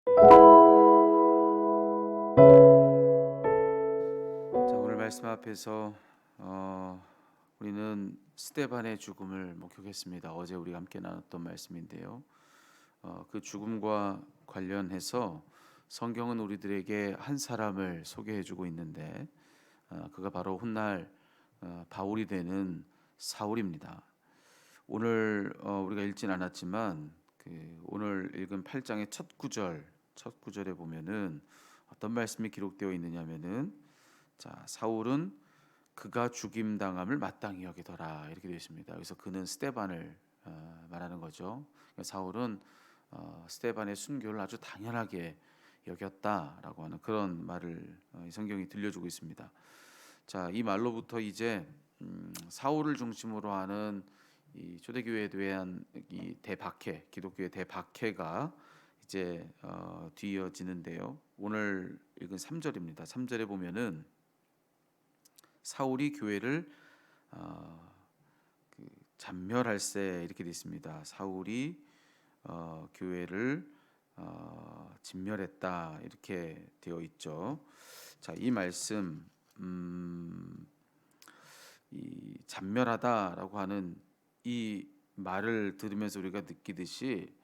자, 오늘 말씀 앞에서 우리는 스데반의 죽음을 목격했습니다. 어제 우리가 함께 나눴던 말씀인데요. 그 죽음과 관련해서 성경은 우리들에게 한 사람을 소개해주고 있는데 그가 바로 훗날 바울이 되는 사울입니다. 오늘 우리가 읽진 않았지만 오늘 읽은 8장의 첫 구절에 보면은 어떤 말씀이 기록되어 있느냐면은 자, 사울은 그가 죽임 당함을 마땅히 여기더라 이렇게 되어 있습니다. 여기서 그는 스데반을 말하는 거죠. 그러니까 사울은 스데반의 순교를 아주 당연하게 여겼다라고 하는 그런 말을 이 성경이 들려주고 있습니다. 자, 이 말로부터 이제 사울을 중심으로 하는 이 초대교회에 대한 이 대박해, 기독교의 대박해가 이제 뒤이어지는데요. 오늘 읽은 3절입니다. 3절에 보면은 사울이 교회를 잔멸할세 이렇게 되어 있습니다. 사울이 교회를 진멸했다 이렇게 되어 있죠. 자, 이 말씀 이 잔멸하다라고 하는 이 말을 들으면서 우리가 느끼듯이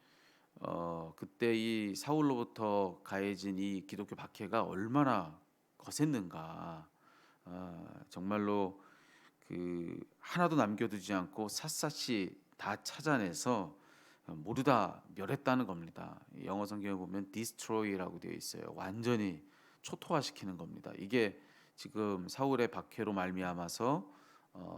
그때 이 사울로부터 가해진 이 기독교 박해가 얼마나 거셌는가. 정말로 그 하나도 남겨두지 않고 샅샅이 다 찾아내서 모두 다 멸했다는 겁니다. 영어 성경에 보면 destroy라고 되어 있어요. 완전히 초토화시키는 겁니다. 이게 지금 사울의 박해로 말미암아서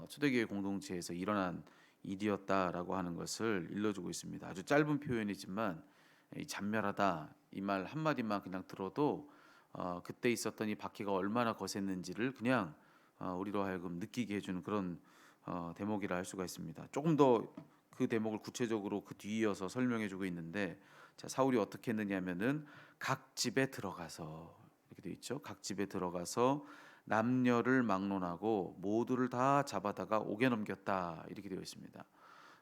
초대교회 공동체에서 일어난 일이었다라고 하는 것을 일러주고 있습니다. 아주 짧은 표현이지만 이 잔멸하다 이 말 한마디만 그냥 들어도 그때 있었던 이 박해가 얼마나 거셌는지를 그냥 우리로 하여금 느끼게 해주는 그런 대목이라 할 수가 있습니다. 조금 더 그 대목을 구체적으로 그 뒤이어서 설명해주고 있는데 자, 사울이 어떻게 했느냐면은 각 집에 들어가서 이렇게 돼 있죠. 각 집에 들어가서 남녀를 막론하고 모두를 다 잡아다가 옥에 넘겼다 이렇게 되어 있습니다.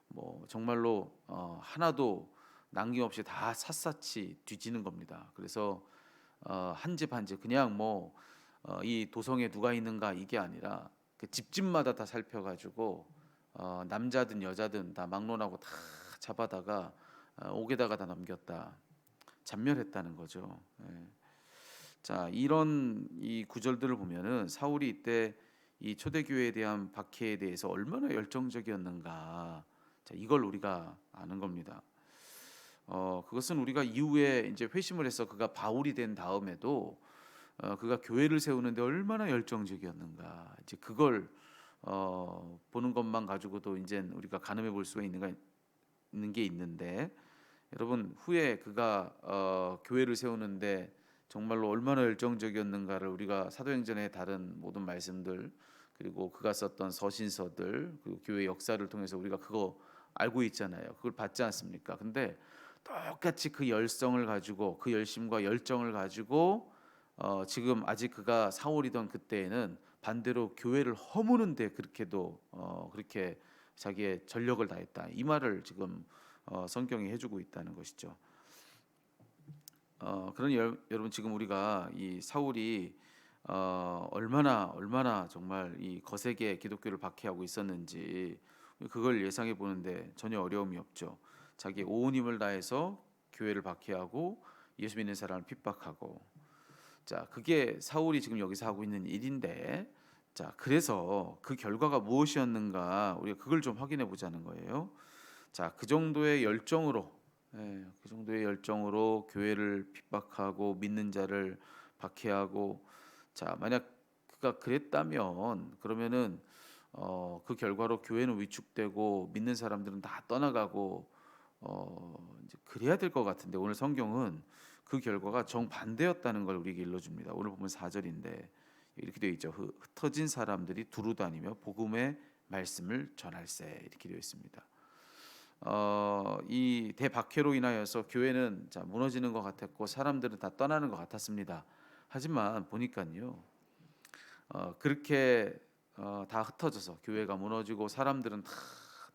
뭐 정말로 하나도 남김없이 다 샅샅이 뒤지는 겁니다. 그래서 한 집 한 집 그냥 뭐 이 도성에 누가 있는가 이게 아니라 그 집집마다 다 살펴가지고 남자든 여자든 다 막론하고 다 잡아다가 옥에다가 다 넘겼다. 잔멸했다는 거죠. 예. 자, 이런 이 구절들을 보면은 사울이 이때 이 초대교회에 대한 박해에 대해서 얼마나 열정적이었는가. 자, 이걸 우리가 아는 겁니다. 그것은 우리가 이후에 이제 회심을 해서 그가 바울이 된 다음에도 그가 교회를 세우는데 얼마나 열정적이었는가. 이제 그걸 보는 것만 가지고도 이제 우리가 가늠해 볼 수가 있는 게 있는데 여러분 후에 그가 교회를 세우는데 정말로 얼마나 열정적이었는가를 우리가 사도행전의 다른 모든 말씀들 그리고 그가 썼던 서신서들 그리고 교회 역사를 통해서 우리가 그거 알고 있잖아요. 그걸 받지 않습니까? 근데 똑같이 그 열성을 가지고 그 열심과 열정을 가지고 지금 아직 그가 사울이던 그때에는 반대로 교회를 허무는데 그렇게도 그렇게 자기의 전력을 다했다. 이 말을 지금 성경이 해주고 있다는 것이죠. 그러니 여러분 지금 우리가 이 사울이 얼마나 정말 이 거세게 기독교를 박해하고 있었는지 그걸 예상해 보는데 전혀 어려움이 없죠. 자기 온 힘을 다해서 교회를 박해하고 예수 믿는 사람을 핍박하고 자 그게 사울이 지금 여기서 하고 있는 일인데 자 그래서 그 결과가 무엇이었는가 우리가 그걸 좀 확인해 보자는 거예요. 자, 그 정도의 열정으로, 그 정도의 열정으로 교회를 핍박하고 믿는 자를 박해하고, 자, 만약 그가 그랬다면 그러면은 그 결과로 교회는 위축되고 믿는 사람들은 다 떠나가고 이제 그래야 될 것 같은데 오늘 성경은 그 결과가 정반대였다는 걸 우리에게 일러줍니다. 오늘 보면 4절인데 이렇게 되어 있죠. 흩어진 사람들이 두루 다니며 복음의 말씀을 전할세 이렇게 되어 있습니다. 이 대박해로 인하여서 교회는 자, 무너지는 것 같았고 사람들은 다 떠나는 것 같았습니다. 하지만 보니까요, 그렇게 다 흩어져서 교회가 무너지고 사람들은 다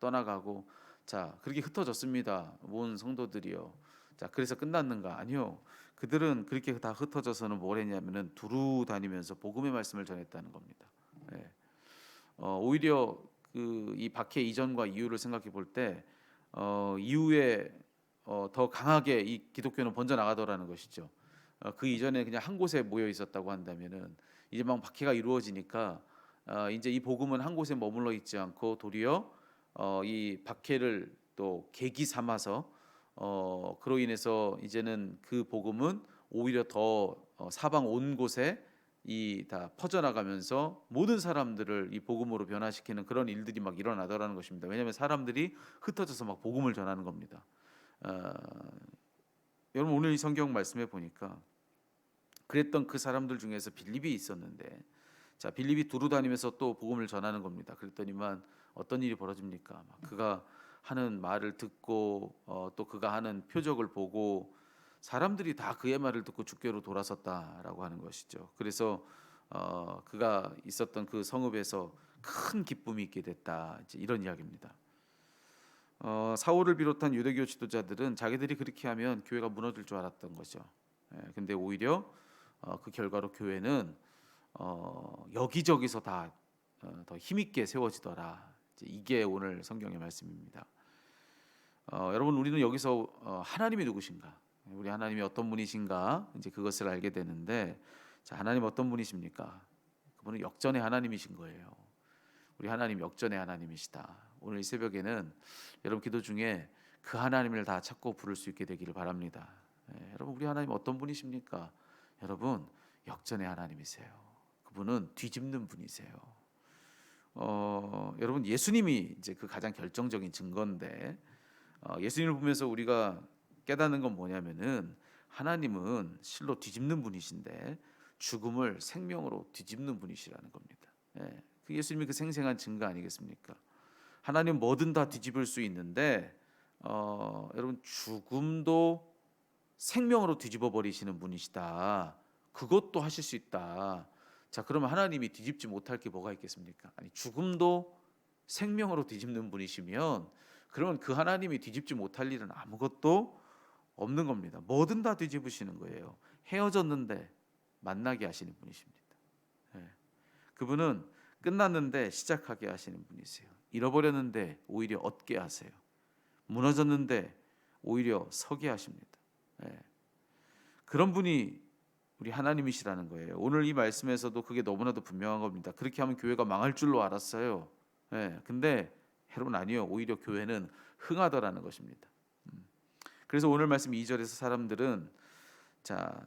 떠나가고 자 그렇게 흩어졌습니다. 모은 성도들이요. 자 그래서 끝났는가? 아니요. 그들은 그렇게 다 흩어져서는 뭘 했냐면은 두루 다니면서 복음의 말씀을 전했다는 겁니다. 예. 오히려 그 이 박해 이전과 이후를 생각해 볼 때 이후에 더 강하게 이 기독교는 번져 나가더라는 것이죠. 그 이전에 그냥 한 곳에 모여 있었다고 한다면은 이제 막 박해가 이루어지니까 이제 이 복음은 한 곳에 머물러 있지 않고 도리어 이 박해를 또 계기 삼아서 그로 인해서 이제는 그 복음은 오히려 더 사방 온 곳에 이 다 퍼져나가면서 모든 사람들을 이 복음으로 변화시키는 그런 일들이 막 일어나더라는 것입니다. 왜냐하면 사람들이 흩어져서 막 복음을 전하는 겁니다. 어, 여러분 오늘 이 성경 말씀해 보니까 그랬던 그 사람들 중에서 빌립이 있었는데, 자 빌립이 두루 다니면서 또 복음을 전하는 겁니다. 그랬더니만 어떤 일이 벌어집니까? 막 그가 하는 말을 듣고 또 그가 하는 표적을 보고 사람들이 다 그의 말을 듣고 주께로 돌아섰다라고 하는 것이죠. 그래서 그가 있었던 그 성읍에서 큰 기쁨이 있게 됐다. 이제 이런 이야기입니다. 사울을 비롯한 유대교 지도자들은 자기들이 그렇게 하면 교회가 무너질 줄 알았던 거죠. 근데 오히려 그 결과로 교회는 여기저기서 다 더 힘있게 세워지더라. 이게 오늘 성경의 말씀입니다. 여러분 우리는 여기서 하나님이 누구신가? 우리 하나님이 어떤 분이신가? 이제 그것을 알게 되는데, 자 하나님 어떤 분이십니까? 그분은 역전의 하나님이신 거예요. 우리 하나님 역전의 하나님이시다. 오늘 이 새벽에는 여러분 기도 중에 그 하나님을 다 찾고 부를 수 있게 되기를 바랍니다. 여러분 우리 하나님 어떤 분이십니까? 여러분 역전의 하나님이세요. 그분은 뒤집는 분이세요. 여러분 예수님이 이제 그 가장 결정적인 증거인데, 예수님을 보면서 우리가 깨닫는 건 뭐냐면은 하나님은 실로 뒤집는 분이신데 죽음을 생명으로 뒤집는 분이시라는 겁니다. 그 예수님이 그 생생한 증거 아니겠습니까? 하나님 뭐든 다 뒤집을 수 있는데 여러분 죽음도 생명으로 뒤집어 버리시는 분이시다. 그것도 하실 수 있다. 자 그러면 하나님이 뒤집지 못할 게 뭐가 있겠습니까? 아니 죽음도 생명으로 뒤집는 분이시면 그러면 그 하나님이 뒤집지 못할 일은 아무것도 없는 겁니다. 뭐든 다 뒤집으시는 거예요. 헤어졌는데 만나게 하시는 분이십니다. 예. 그분은 끝났는데 시작하게 하시는 분이세요. 잃어버렸는데 오히려 얻게 하세요. 무너졌는데 오히려 서게 하십니다. 예. 그런 분이 우리 하나님이시라는 거예요. 오늘 이 말씀에서도 그게 너무나도 분명한 겁니다. 그렇게 하면 교회가 망할 줄로 알았어요. 근데 여러분 아니요. 오히려 교회는 흥하더라는 것입니다. 그래서 오늘 말씀 2절에서 사람들은 자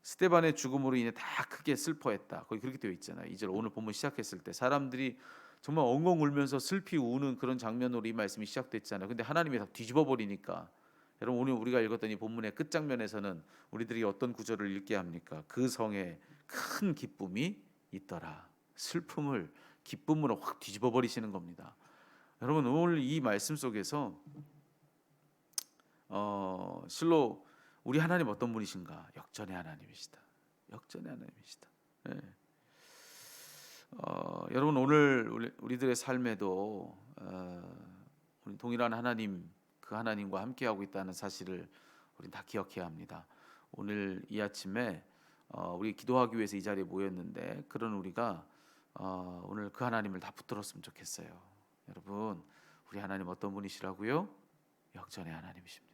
스데반의 죽음으로 인해 다 크게 슬퍼했다. 거기 그렇게 되어 있잖아요. 2절 오늘 본문 시작했을 때 사람들이 정말 엉엉 울면서 슬피 우는 그런 장면으로 이 말씀이 시작됐잖아요. 근데 하나님이 다 뒤집어 버리니까 여러분 오늘 우리가 읽었던 이 본문의 끝장면에서는 우리들이 어떤 구절을 읽게 합니까? 그 성에 큰 기쁨이 있더라. 슬픔을 기쁨으로 확 뒤집어 버리시는 겁니다. 여러분 오늘 이 말씀 속에서 실로 우리 하나님 어떤 분이신가? 역전의 하나님이시다. 역전의 하나님이시다. 예. 여러분 오늘 우리들의 삶에도 우리 동일한 하나님, 그 하나님과 함께하고 있다는 사실을 우리는 다 기억해야 합니다. 오늘 이 아침에 우리 기도하기 위해서 이 자리에 모였는데 그런 우리가 오늘 그 하나님을 다 붙들었으면 좋겠어요. 여러분 우리 하나님 어떤 분이시라고요? 역전의 하나님이십니다.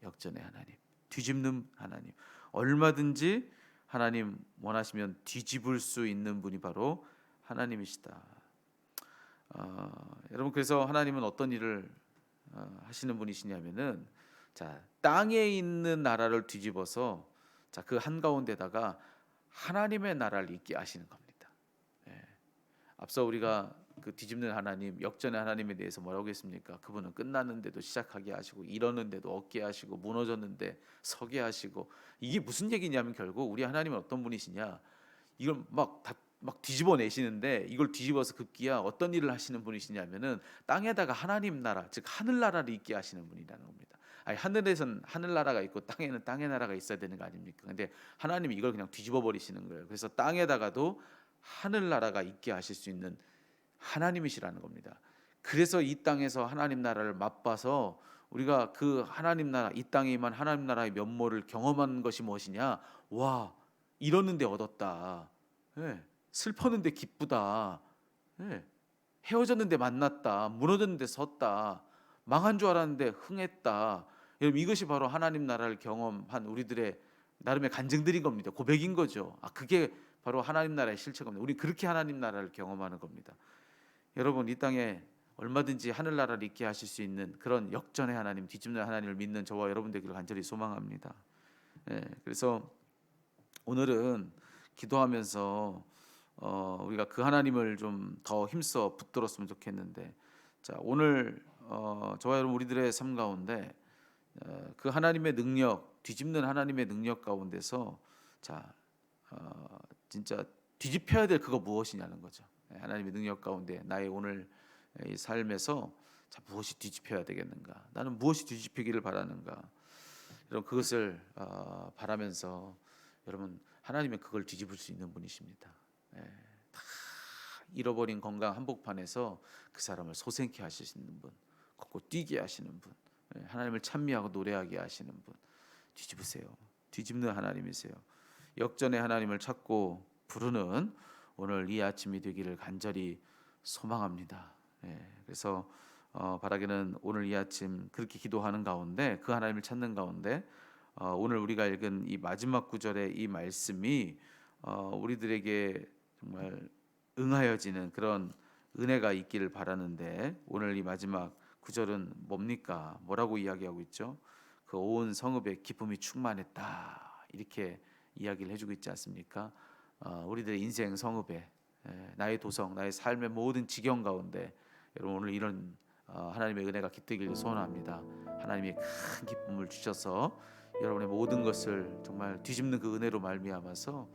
역전의 하나님, 뒤집는 하나님. 얼마든지 하나님 원하시면 뒤집을 수 있는 분이 바로 하나님이시다. 여러분 그래서 하나님은 어떤 일을 하시는 분이시냐면은 자 땅에 있는 나라를 뒤집어서 자 그 한가운데다가 하나님의 나라를 있게 하시는 겁니다. 앞서 우리가 그 뒤집는 하나님, 역전의 하나님에 대해서 뭐라고 했습니까? 그분은 끝났는데도 시작하게 하시고 이러는데도 얻게 하시고 무너졌는데 서게 하시고, 이게 무슨 얘기냐면 결국 우리 하나님은 어떤 분이시냐? 이걸 막 뒤집어 내시는데 이걸 뒤집어서 급기야 어떤 일을 하시는 분이시냐면은 땅에다가 하나님 나라, 즉 하늘 나라를 있게 하시는 분이라는 겁니다. 아니 하늘에선 하늘 나라가 있고 땅에는 땅의 나라가 있어야 되는 거 아닙니까? 근데 하나님이 이걸 그냥 뒤집어 버리시는 거예요. 그래서 땅에다가도 하늘 나라가 있게 하실 수 있는 하나님이시라는 겁니다. 그래서 이 땅에서 하나님 나라를 맛봐서 우리가 그 하나님 나라, 이 땅에 임한 하나님 나라의 면모를 경험한 것이 무엇이냐? 와, 이뤘는데 얻었다. 예, 슬펐는데 기쁘다. 예, 헤어졌는데 만났다. 무너졌는데 섰다. 망한 줄 알았는데 흥했다. 여러분, 이것이 바로 하나님 나라를 경험한 우리들의 나름의 간증들인 겁니다. 고백인 거죠. 그게 바로 하나님 나라의 실체입니다. 우리 그렇게 하나님 나라를 경험하는 겁니다. 여러분, 이 땅에 얼마든지 하늘나라를 있게 하실 수 있는 그런 역전의 하나님, 뒤집는 하나님을 믿는 저와 여러분 되기를 간절히 소망합니다. 그래서 오늘은 기도하면서 우리가 그 하나님을 좀 더 힘써 붙들었으면 좋겠는데, 자, 오늘 저와 여러분 우리들의 삶 가운데 그 하나님의 능력, 뒤집는 하나님의 능력 가운데서 자, 진짜 뒤집혀야 될 그거 무엇이냐는 거죠. 하나님의 능력 가운데 나의 오늘 이 삶에서 자, 무엇이 뒤집혀야 되겠는가? 나는 무엇이 뒤집히기를 바라는가? 여러분, 그것을 바라면서 여러분, 하나님은 그걸 뒤집을 수 있는 분이십니다. 다 잃어버린 건강 한복판에서 그 사람을 소생케 하시는 분, 걷고 뛰게 하시는 분, 하나님을 찬미하고 노래하게 하시는 분, 뒤집으세요. 뒤집는 하나님이세요. 역전의 하나님을 찾고 부르는 오늘 이 아침이 되기를 간절히 소망합니다. 그래서 바라기는 오늘 이 아침 그렇게 기도하는 가운데, 그 하나님을 찾는 가운데 오늘 우리가 읽은 이 마지막 구절의 이 말씀이 우리들에게 정말 응하여지는 그런 은혜가 있기를 바라는데, 오늘 이 마지막 구절은 뭡니까? 뭐라고 이야기하고 있죠? 그 온 성읍에 기쁨이 충만했다, 이렇게 이야기를 해주고 있지 않습니까? 우리들의 인생 성읍에, 나의 도성, 나의 삶의 모든 지경 가운데 여러분, 오늘 이런 하나님의 은혜가 깃들기를 소원합니다. 하나님이 큰 기쁨을 주셔서 여러분의 모든 것을 정말 뒤집는 그 은혜로 말미암아서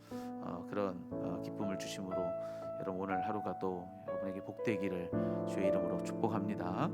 그런 기쁨을 주심으로 여러분, 오늘 하루가 또 여러분에게 복되기를 주의 이름으로 축복합니다.